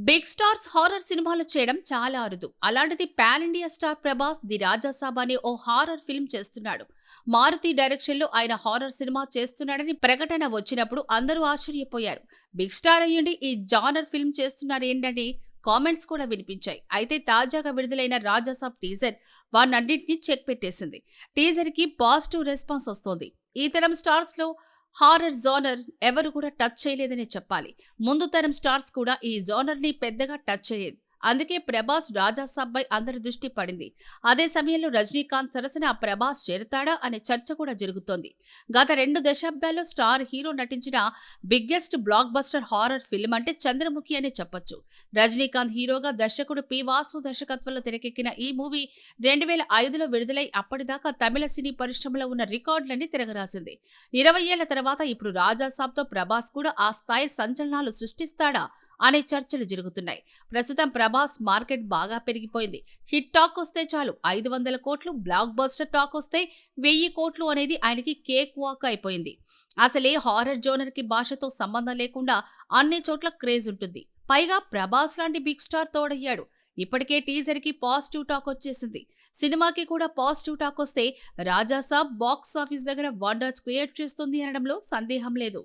Big stars horror సినిమాలు చేయడం చాలా అరుదు. అలాంటిది pan India star Prabhas the Raja Saab అనే ఓ హారర్ ఫిల్మ్ చేస్తున్నాడు. మారుతి డైరెక్షన్ లో ఆయన హారర్ సినిమా చేస్తున్నాడని ప్రకటన వచ్చినప్పుడు అందరూ ఆశ్చర్యపోయారు. బిగ్ స్టార్ అయ్యుండి ఈ జానర్ ఫిల్మ్ చేస్తున్నారేంటని కామెంట్స్ కూడా వినిపించాయి. అయితే తాజాగా విడుదలైన రాజాసాబ్ టీజర్ వాటన్నింటినీ చెక్ పెట్టేసింది. టీజర్ కి పాజిటివ్ రెస్పాన్స్ వస్తోంది. ఈ తరం స్టార్స్ లో హారర్ జోనర్ ఎవరు కూడా టచ్ చేయలేదనే చెప్పాలి. ముందు తరం స్టార్స్ కూడా ఈ జోనర్ ని పెద్దగా టచ్ చేయలేదు. అందుకే ప్రభాస్ రాజాసాబ్ పై అందరి దృష్టి పడింది. అదే సమయంలో రజనీకాంత్ సరసన ప్రభాస్ చేరతాడా అనే చర్చ కూడా జరుగుతోంది. గత 2 దశాబ్దాల్లో స్టార్ హీరో నటించిన biggest block buster horror film అంటే చంద్రముఖి అనే చెప్పొచ్చు. రజనీకాంత్ హీరోగా దర్శకుడు పి వాసు దర్శకత్వంలో తెరకెక్కిన ఈ మూవీ 2005లో విడుదలై అప్పటిదాకా తమిళ సినీ పరిశ్రమలో ఉన్న రికార్డులన్నీ తిరగరాసింది. 20 ఏళ్ల తర్వాత ఇప్పుడు రాజాసాబ్ తో ప్రభాస్ కూడా ఆ స్థాయి సంచలనాలు సృష్టిస్తాడా అనే చర్చలు జరుగుతున్నాయి. ప్రస్తుతం ప్రభాస్ మార్కెట్ బాగా పెరిగిపోయింది. హిట్ టాక్ వస్తే చాలు 500 కోట్లు, బ్లాక్ బస్టర్ టాక్ వస్తే 1000 కోట్లు అనేది ఆయనకి కేక్ వాక్ అయిపోయింది. అసలే హారర్ జోనర్ కి భాషతో సంబంధం లేకుండా అన్ని చోట్ల క్రేజ్ ఉంటుంది. పైగా ప్రభాస్ లాంటి బిగ్ స్టార్ తోడయ్యాడు. ఇప్పటికే టీజర్ కి పాజిటివ్ టాక్ వచ్చేసింది. సినిమాకి కూడా పాజిటివ్ టాక్ వస్తే రాజాసాబ్ బాక్స్ ఆఫీస్ దగ్గర వండర్స్ క్రియేట్ చేస్తుంది అనడంలో సందేహం లేదు.